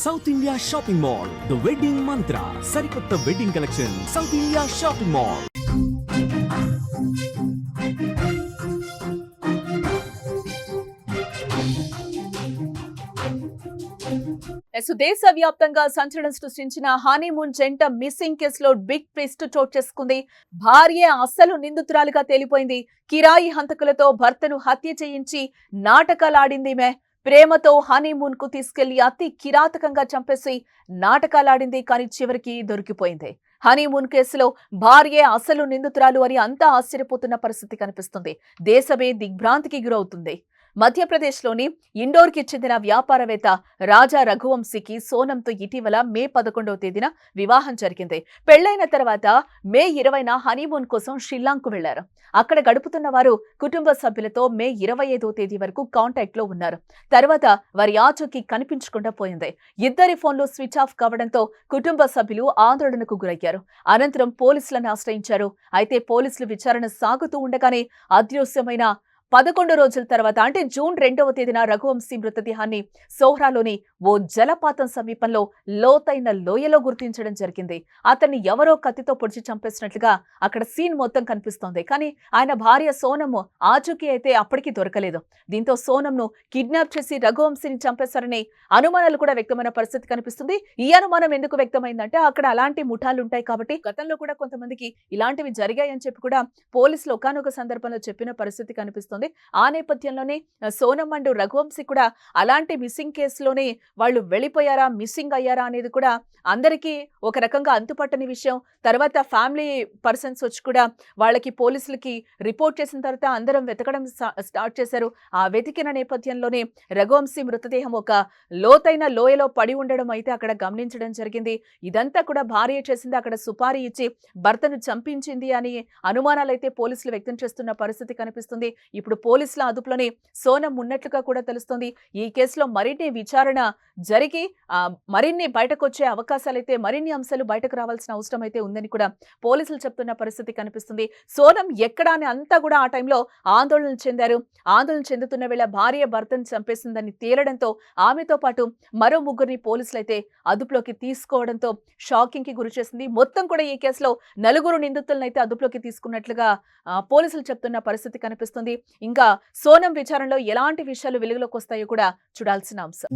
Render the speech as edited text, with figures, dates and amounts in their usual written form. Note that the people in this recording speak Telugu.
South India shopping mall, the wedding మంత్ర, సరికొత్త wedding collection, south India shopping mall. దేశవ్యాప్తంగా సంచలనం సృష్టించిన హనీమూన్ జంట మిస్సింగ్ కేసులో బిగ్ ట్విస్ట్ చోటు చేసుకుంది. భార్య అసలు నిందితురాలుగా తేలిపోయింది. కిరాయి హంతకులతో భర్తను హత్య చేయించి నాటకాలాడిందిమే. ప్రేమతో హనీమూన్ కు తీసుకెళ్లి అతి కిరాతకంగా చంపేసి నాటకాలాడింది. కానీ చివరికి దొరికిపోయింది. హనీమూన్ కేసులో భార్యే అసలు నిందితురాలు అని అంతా ఆశ్చర్యపోతున్న పరిస్థితి కనిపిస్తుంది. దేశమే దిగ్భ్రాంతికి గురవుతుంది. మధ్యప్రదేశ్లోని ఇండోర్కి చెందిన వ్యాపారవేత్త రాజా రఘువంశీకి సోనంతో ఇటీవల మే 11వ తేదీన వివాహం జరిగింది. పెళ్లైన తర్వాత మే 20న హనీమూన్ కోసం షిల్లాంగ్కు వెళ్లారు. అక్కడ గడుపుతున్న వారు కుటుంబ సభ్యులతో మే 25వ తేదీ వరకు కాంటాక్ట్ లో ఉన్నారు. తర్వాత వారి ఆచూకీ కనిపించకుండా పోయింది. ఇద్దరి ఫోన్లు స్విచ్ ఆఫ్ కావడంతో కుటుంబ సభ్యులు ఆందోళనకు గురయ్యారు. అనంతరం పోలీసులను ఆశ్రయించారు. అయితే పోలీసులు విచారణ సాగుతూ ఉండగానే అదృశ్యమైన 11 రోజుల తర్వాత అంటే జూన్ 2వ తేదీన రఘువంశీ మృతదేహాన్ని సోహ్రాలోని ఓ జలపాతం సమీపంలో లోతైన లోయలో గుర్తించడం జరిగింది. అతన్ని ఎవరో కత్తితో పొడిచి చంపేసినట్లుగా అక్కడ సీన్ మొత్తం కనిపిస్తోంది. కానీ ఆయన భార్య సోనం ఆచూకీ అయితే అప్పటికీ దొరకలేదు. దీంతో సోనంను కిడ్నాప్ చేసి రఘువంశీని చంపేశారనే అనుమానాలు కూడా వ్యక్తమైన పరిస్థితి కనిపిస్తుంది. ఈ అనుమానం ఎందుకు వ్యక్తమైందంటే అక్కడ అలాంటి ముఠాలు ఉంటాయి కాబట్టి గతంలో కూడా కొంతమందికి ఇలాంటివి జరిగాయని చెప్పి కూడా పోలీసులు ఒకానొక సందర్భంలో చెప్పిన పరిస్థితి కనిపిస్తుంది. ఆ నేపథ్యంలోనే సోనం అండ్ రఘువంశీ కూడా అలాంటి మిస్సింగ్ కేసులోనే వాళ్ళు వెళ్ళిపోయారా, మిస్సింగ్ అయ్యారా అనేది కూడా అందరికీ ఒక రకంగా అంతుపట్టని విషయం. తర్వాత ఫ్యామిలీ పర్సన్స్ వచ్చి కూడా వాళ్ళకి పోలీసులకి రిపోర్ట్ చేసిన తర్వాత అందరం వెతకడం స్టార్ట్ చేశారు. ఆ వెతికిన నేపథ్యంలోనే రఘువంశీ మృతదేహం ఒక లోతైన లోయలో పడి ఉండడం అయితే అక్కడ గమనించడం జరిగింది. ఇదంతా కూడా భార్య చేసింది, అక్కడ సుపారీ ఇచ్చి భర్తను చంపించింది అని అనుమానాలైతే పోలీసులు వ్యక్తం చేస్తున్న పరిస్థితి కనిపిస్తుంది. ఇప్పుడు పోలీసుల అదుపులోనే సోనం ఉన్నట్లుగా కూడా తెలుస్తోంది. ఈ కేసులో మరిన్ని విచారణ జరిగి మరిన్ని బయటకు వచ్చే అవకాశాలైతే మరిన్ని అంశాలు బయటకు రావాల్సిన అవసరం అయితే ఉందని కూడా పోలీసులు చెప్తున్న పరిస్థితి కనిపిస్తుంది. సోనం ఎక్కడా అని అంతా కూడా ఆ టైంలో ఆందోళన చెందారు. ఆందోళన చెందుతున్న వేళ భార్య భర్తను చంపేసిందని తేలడంతో ఆమెతో పాటు మరో ముగ్గురిని పోలీసులు అయితే అదుపులోకి తీసుకోవడంతో షాకింగ్ కి గురి చేసింది. మొత్తం కూడా ఈ కేసులో 4 నిందితులను అయితే అదుపులోకి తీసుకున్నట్లుగా పోలీసులు చెప్తున్న పరిస్థితి కనిపిస్తుంది. ఇంకా సోనం విచారణలో ఎలాంటి విషయాలు వెలుగులోకి వస్తాయో కూడా చూడాల్సిన అంశం.